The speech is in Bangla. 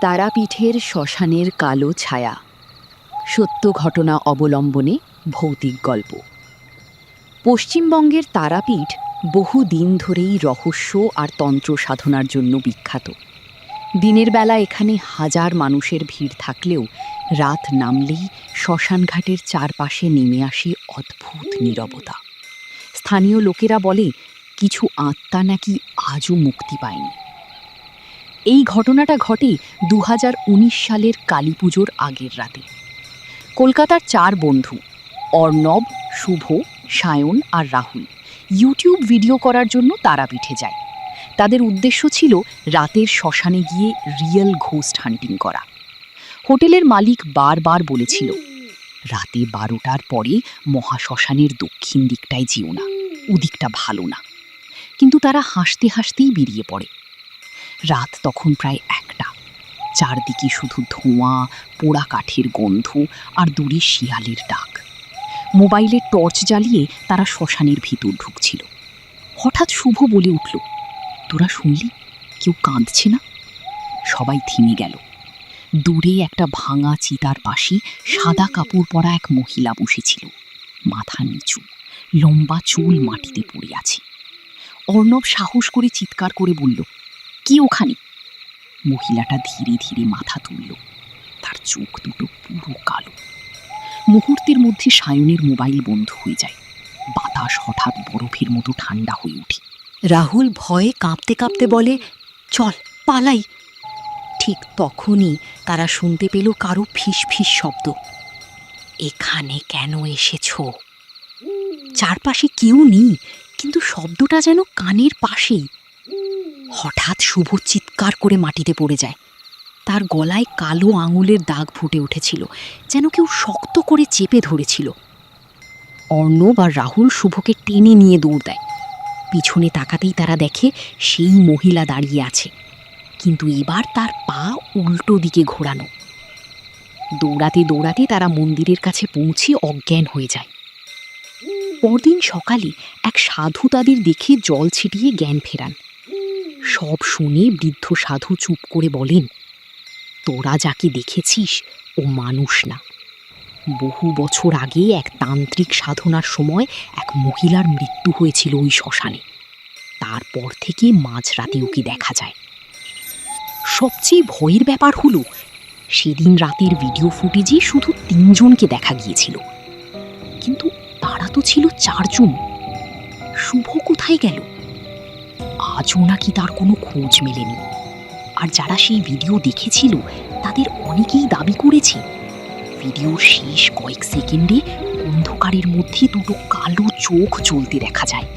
তারাপীঠের শ্মশানের কালো ছায়া, সত্য ঘটনা অবলম্বনে ভৌতিক গল্প। পশ্চিমবঙ্গের তারাপীঠ বহু দিন ধরেই রহস্য আর তন্ত্র সাধনার জন্য বিখ্যাত। দিনের বেলা এখানে হাজার মানুষের ভিড় থাকলেও রাত নামলেই শ্মশানঘাটের চারপাশে নেমে আসে অদ্ভুত নীরবতা। স্থানীয় লোকেরা বলে কিছু আত্মা নাকি আজও মুক্তি পায়নি। এই ঘটনাটা ঘটে 2019 সালের কালী পুজোর আগের রাতে। কলকাতার 4 বন্ধু অর্ণব, শুভ, সায়ন আর রাহুল ইউটিউব ভিডিও করার জন্য তারাপীঠে যায়। তাদের উদ্দেশ্য ছিল রাতের শ্মশানে গিয়ে রিয়েল ঘোস্ট হান্টিং করা। হোটেলের মালিক বারবার বলেছিল, রাতে 12টার পরে মহাশ্মশানের দক্ষিণ দিকটায় যেও না, ওদিকটা ভালো না। কিন্তু তারা হাসতে হাসতেই বেরিয়ে পড়ে। রাত তখন প্রায় 1টা। চারদিকে শুধু ধোঁয়া, পোড়া কাঠের গন্ধ আর দূরে শিয়ালের ডাক। মোবাইলের টর্চ জ্বালিয়ে তারা শ্মশানের ভিতর ঢুকছিল। হঠাৎ শুভ বলে উঠল, তোরা শুনলি কেউ কাঁদছে না? সবাই থেমে গেল। দূরে একটা ভাঙা চিতার পাশে সাদা কাপড় পরা এক মহিলা বসেছিল, মাথা নিচু, লম্বা চুল মাটিতে পড়ে আছে। অর্ণব সাহস করে চিৎকার করে বলল, কি ওখানে? মহিলাটা ধীরে ধীরে মাথা তুলল। তার চোখ দুটো পুরো কালো। মুহূর্তের মধ্যে সায়নের মোবাইল বন্ধ হয়ে যায়। বাতাস হঠাৎ বরফের মতো ঠান্ডা হয়ে ওঠে। রাহুল ভয়ে কাঁপতে কাঁপতে বলে, চল পালাই। ঠিক তখনই তারা শুনতে পেল কারো ফিস ফিস শব্দ। এখানে কেন এসেছো? চারপাশে কেউ নেই, কিন্তু শব্দটা যেন কানের পাশেই। হঠাৎ শুভ চিৎকার করে মাটিতে পড়ে যায়। তার গলায় কালো আঙুলের দাগ ফুটে উঠেছিল, যেন কেউ শক্ত করে চেপে ধরেছিল। অর্ণব আর রাহুল শুভকে টেনে নিয়ে দৌড় দেয়। পিছনে তাকাতেই তারা দেখে সেই মহিলা দাঁড়িয়ে আছে, কিন্তু এবার তার পা উল্টো দিকে ঘোরানো। দৌড়াতে দৌড়াতে তারা মন্দিরের কাছে পৌঁছে অজ্ঞান হয়ে যায়। পরদিন সকালে এক সাধু তাদের দেখে জল ছিটিয়ে জ্ঞান ফেরান। সব শুনে বৃদ্ধ সাধু চুপ করে বলেন, তোরা যাকে দেখেছিস ও মানুষ না। বহু বছর আগে এক তান্ত্রিক সাধনার সময় এক মহিলার মৃত্যু হয়েছিল ওই শ্মশানে। তারপর থেকে মাঝরাতে ওকে দেখা যায়। সবচেয়ে ভয়ের ব্যাপার হলো, সেদিন রাতের ভিডিও ফুটেজে শুধু 3 জনকে দেখা গিয়েছিল, কিন্তু তারা তো ছিল 4 জন। শুভ কোথায় গেল? আজও নাকি তার কোনো খোঁজ মেলেনি। আর যারা সেই ভিডিও দেখেছিল তাদের অনেকেই দাবি করেছে, ভিডিওর শেষ কয়েক সেকেন্ডে অন্ধকারের মধ্যে দুটো কালো চোখ জ্বলতে দেখা যায়।